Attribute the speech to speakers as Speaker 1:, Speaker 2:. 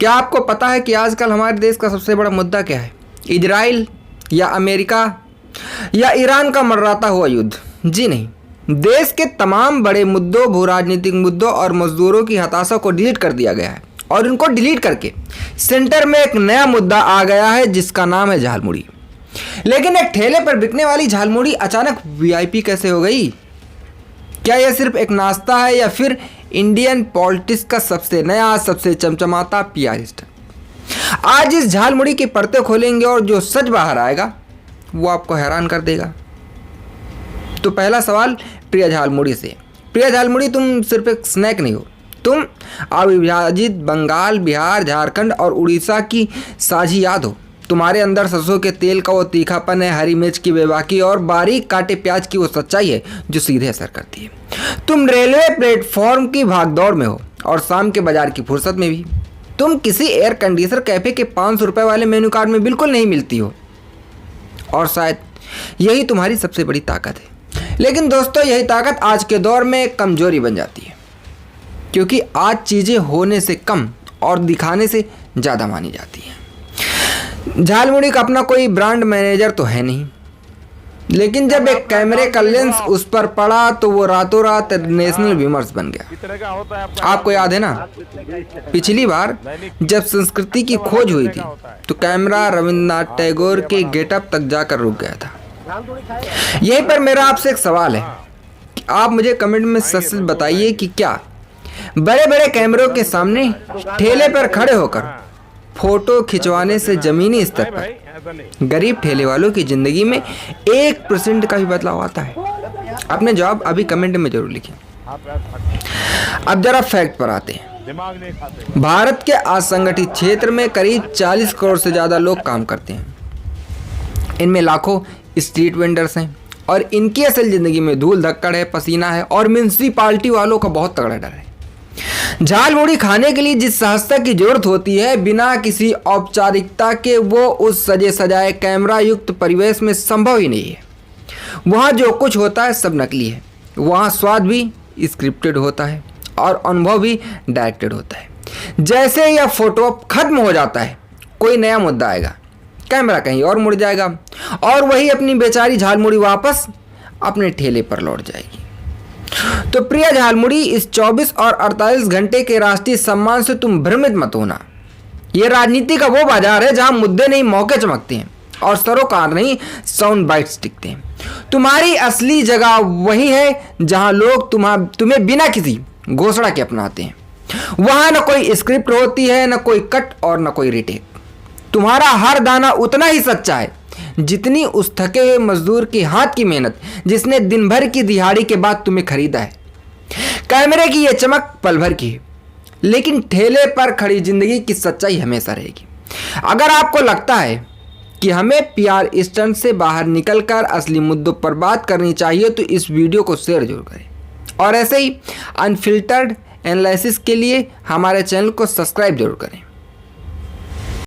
Speaker 1: क्या आपको पता है कि आजकल हमारे देश का सबसे बड़ा मुद्दा क्या है? इजराइल या अमेरिका या ईरान का मर्राता हुआ युद्ध? जी नहीं, देश के तमाम बड़े मुद्दों, भू राजनीतिक मुद्दों और मजदूरों की हताशा को डिलीट कर दिया गया है और इनको डिलीट करके सेंटर में एक नया मुद्दा आ गया है जिसका नाम है झालमुड़ी। लेकिन एक ठेले पर बिकने वाली झालमुड़ी अचानक वीआईपी कैसे हो गई? क्या यह सिर्फ एक नाश्ता है या फिर इंडियन पॉलिटिक्स का सबसे नया, सबसे चमचमाता पीआर स्टंट? आज इस झालमुड़ी की परतें खोलेंगे और जो सच बाहर आएगा वो आपको हैरान कर देगा। तो पहला सवाल प्रिया झालमुड़ी से। प्रिया झालमुड़ी, तुम सिर्फ एक स्नैक नहीं हो, तुम अविभाजित बंगाल, बिहार, झारखंड और उड़ीसा की साझी याद हो। तुम्हारे अंदर सरसों के तेल का वो तीखापन है, हरी मिर्च की बेबाकी और बारीक काटे प्याज की वो सच्चाई है जो सीधे असर करती है। तुम रेलवे प्लेटफॉर्म की भागदौड़ में हो और शाम के बाजार की फुर्सत में भी। तुम किसी एयर कंडीशनर कैफे के 500 रुपये वाले मेन्यू कार्ड में बिल्कुल नहीं मिलती हो और शायद यही तुम्हारी सबसे बड़ी ताकत है। लेकिन दोस्तों, यही ताकत आज के दौर में एक कमजोरी बन जाती है, क्योंकि आज चीज़ें होने से कम और दिखाने से ज़्यादा मानी जाती हैं। झालमुड़ी का अपना कोई ब्रांड मैनेजर तो है नहीं, लेकिन जब एक कैमरे का लेंस उस पर पड़ा तो वो रातों रात नेशनल विमर्श बन गया। आपको याद है ना, पिछली बार जब संस्कृति की खोज हुई थी तो कैमरा रविंद्रनाथ टैगोर के गेटअप तक जाकर रुक गया था। यहीं पर मेरा आपसे एक सवाल है कि आप मुझे कमेंट में सच बताइए कि क्या बड़े बड़े कैमरों के सामने ठेले पर खड़े होकर फोटो खिंचवाने से जमीनी स्तर पर गरीब ठेले वालों की जिंदगी में 1% का भी बदलाव आता है? अपने जवाब अभी कमेंट में जरूर लिखिए। अब जरा फैक्ट पर आते हैं। भारत के असंगठित क्षेत्र में करीब 40 करोड़ से ज्यादा लोग काम करते हैं। इनमें लाखों स्ट्रीट वेंडर्स हैं और इनकी असल जिंदगी में धूल धक्कड़ है, पसीना है और म्युनिसिपालिटी वालों का बहुत तगड़ा डर है। झालमुड़ी खाने के लिए जिस सहजता की जरूरत होती है, बिना किसी औपचारिकता के वो उस सजे सजाए कैमरा युक्त परिवेश में संभव ही नहीं है। वहाँ जो कुछ होता है सब नकली है। वहाँ स्वाद भी स्क्रिप्टेड होता है और अनुभव भी डायरेक्टेड होता है। जैसे यह फोटो खत्म हो जाता है, कोई नया मुद्दा आएगा, कैमरा कहीं और मुड़ जाएगा और वही अपनी बेचारी झालमुड़ी वापस अपने ठेले पर लौट जाएगी। तो प्रिया झालमुड़ी, इस 24 और 48 घंटे के राष्ट्रीय सम्मान से तुम भ्रमित मत होना। यह राजनीति का वो बाजार है जहां मुद्दे नहीं मौके चमकते हैं और सरोकार नहीं साउंड बाइट्स टिकते हैं। तुम्हारी असली जगह वही है जहां लोग तुम्हें बिना किसी घोषणा के अपनाते हैं। वहां न कोई स्क्रिप्ट होती है, न कोई कट और न कोई रिटेक। तुम्हारा हर दाना उतना ही सच्चा है जितनी उस थके हुए मजदूर के हाथ की मेहनत जिसने दिन भर की दिहाड़ी के बाद तुम्हें खरीदा है। कैमरे की यह चमक पल भर की है, लेकिन ठेले पर खड़ी जिंदगी की सच्चाई हमेशा रहेगी। अगर आपको लगता है कि हमें पीआर स्टंट से बाहर निकलकर असली मुद्दों पर बात करनी चाहिए तो इस वीडियो को शेयर जरूर करें और ऐसे ही अनफिल्टर्ड एनालिसिस के लिए हमारे चैनल को सब्सक्राइब जरूर करें।